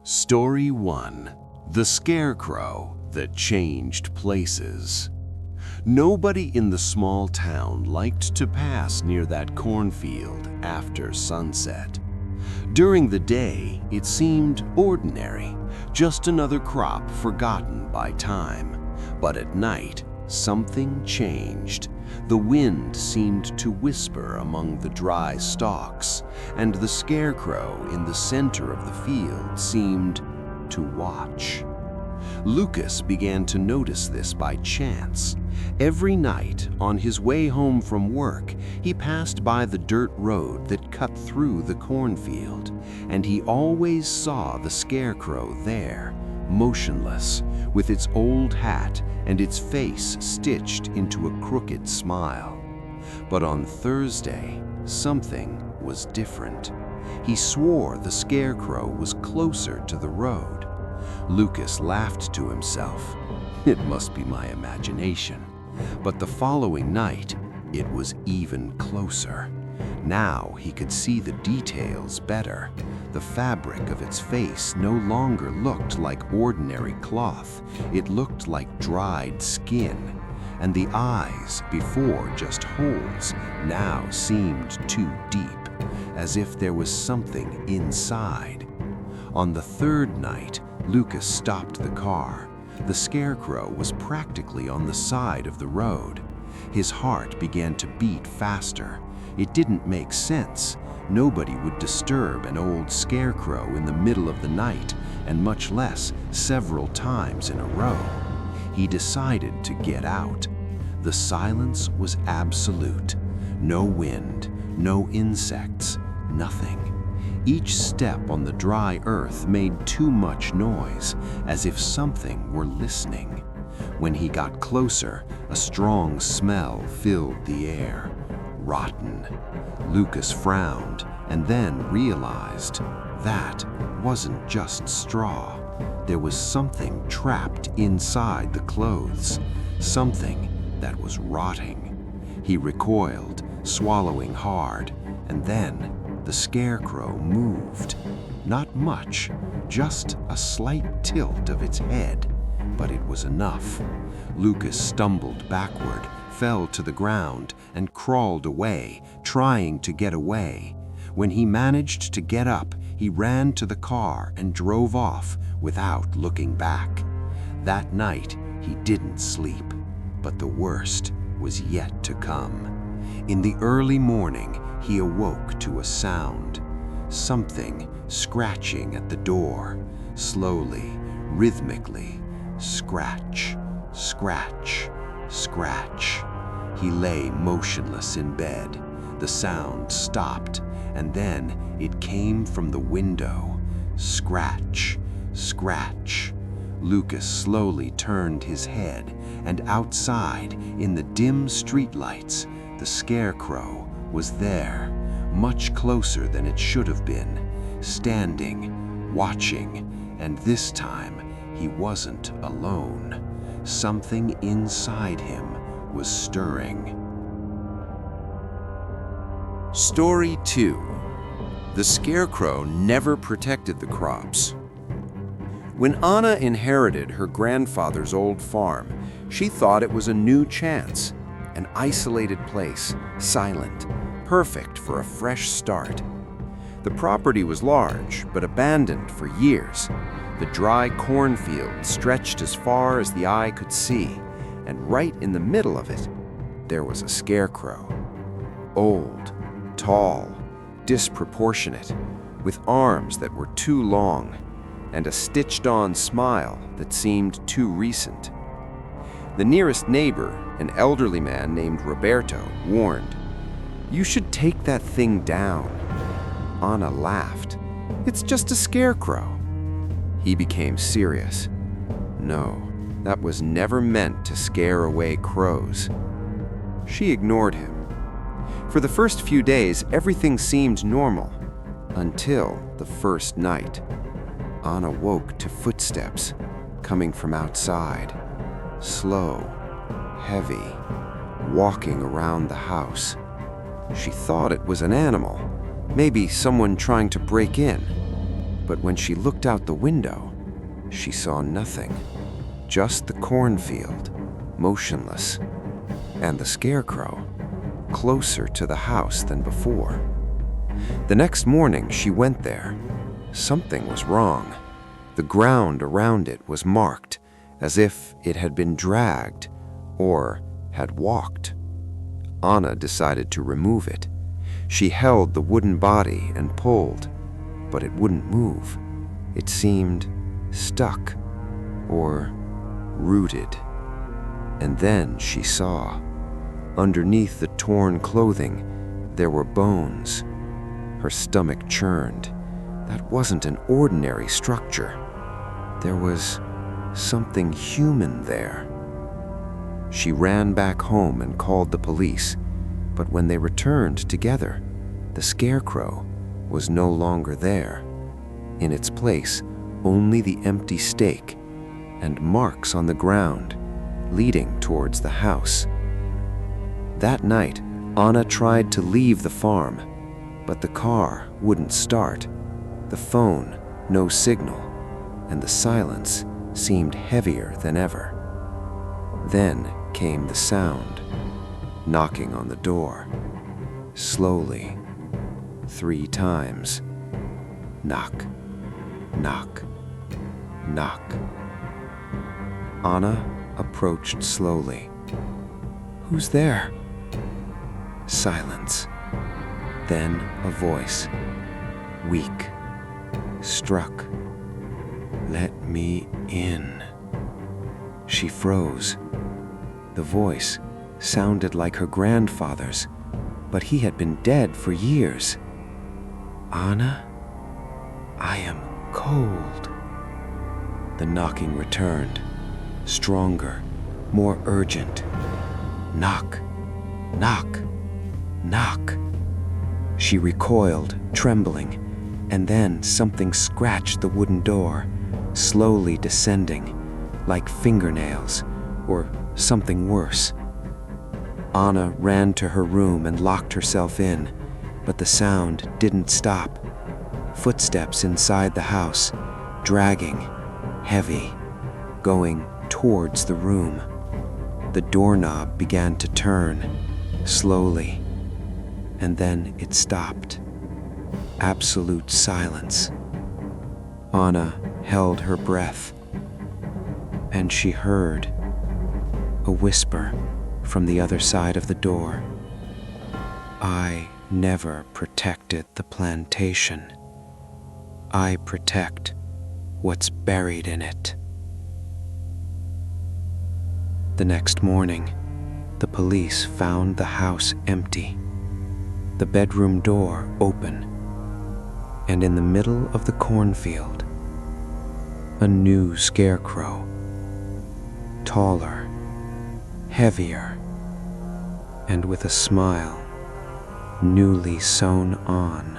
Story 1. The Scarecrow That Changed Places. Nobody in the small town liked to pass near that cornfield after sunset. During the day, it seemed ordinary, just another crop forgotten by time. But at night, something changed. The wind seemed to whisper among the dry stalks, and the scarecrow in the center of the field seemed to watch. Lucas began to notice this by chance. Every night, on his way home from work, he passed by the dirt road that cut through the cornfield, and he always saw the scarecrow there, motionless, with its old hat and its face stitched into a crooked smile. But on Thursday, something was different. He swore the scarecrow was closer to the road. Lucas laughed to himself. It must be my imagination. But the following night, it was even closer. Now he could see the details better. The fabric of its face no longer looked like ordinary cloth. It looked like dried skin. And the eyes, before just holes, now seemed too deep, as if there was something inside. On the third night, Lucas stopped the car. The scarecrow was practically on the side of the road. His heart began to beat faster. It didn't make sense. Nobody would disturb an old scarecrow in the middle of the night, and much less several times in a row. He decided to get out. The silence was absolute. No wind, no insects, nothing. Each step on the dry earth made too much noise, as if something were listening. When he got closer, a strong smell filled the air. Rotten. Lucas frowned and then realized that wasn't just straw. There was something trapped inside the clothes, something that was rotting. He recoiled, swallowing hard, and then the scarecrow moved. Not much, just a slight tilt of its head, but it was enough. Lucas stumbled backward, fell to the ground, and crawled away, trying to get away. When he managed to get up, he ran to the car and drove off without looking back. That night, he didn't sleep, but the worst was yet to come. In the early morning, he awoke to a sound. Something scratching at the door, slowly, rhythmically. Scratch, scratch, scratch. He lay motionless in bed. The sound stopped, and then it came from the window. Scratch, scratch. Lucas slowly turned his head, and outside, in the dim streetlights, the scarecrow was there, much closer than it should have been, standing, watching, and this time he wasn't alone. Something inside him was stirring. Story 2. The Scarecrow Never Protected the Crops. When Anna inherited her grandfather's old farm, she thought it was a new chance, an isolated place, silent, perfect for a fresh start. The property was large, but abandoned for years. The dry cornfield stretched as far as the eye could see, and right in the middle of it, there was a scarecrow. Old, tall, disproportionate, with arms that were too long, and a stitched-on smile that seemed too recent. The nearest neighbor, an elderly man named Roberto, warned, "You should take that thing down." Anna laughed. "It's just a scarecrow." He became serious. No, that was never meant to scare away crows. She ignored him. For the first few days, everything seemed normal, until the first night. Anna woke to footsteps coming from outside, slow, heavy, walking around the house. She thought it was an animal, maybe someone trying to break in. But when she looked out the window, she saw nothing. Just the cornfield, motionless, and the scarecrow, closer to the house than before. The next morning, she went there. Something was wrong. The ground around it was marked, as if it had been dragged or had walked. Anna decided to remove it. She held the wooden body and pulled, but it wouldn't move. It seemed stuck or rooted. And then she saw, underneath the torn clothing, there were bones. Her stomach churned. That wasn't an ordinary structure. There was something human there. She ran back home and called the police, but when they returned together, the scarecrow was no longer there. In its place, only the empty stake and marks on the ground leading towards the house. That night, Anna tried to leave the farm, but the car wouldn't start. The phone, no signal, and the silence seemed heavier than ever. Then came the sound, knocking on the door, slowly, 3 times. Knock, knock, knock. Anna approached slowly. "Who's there?" Silence. Then a voice, weak, struck. "Let me in." She froze. The voice sounded like her grandfather's, but he had been dead for years. "Anna, I am cold." The knocking returned, stronger, more urgent. "Knock, knock, knock." She recoiled, trembling, and then something scratched the wooden door, slowly descending, like fingernails or something worse. Anna ran to her room and locked herself in, but the sound didn't stop. Footsteps inside the house, dragging, heavy, going towards the room. The doorknob began to turn, slowly, and then it stopped. Absolute silence. Anna held her breath, and she heard a whisper from the other side of the door. "I never protected the plantation. I protect what's buried in it." The next morning, the police found the house empty, the bedroom door open, and in the middle of the cornfield, a new scarecrow, taller, heavier, and with a smile newly sewn on.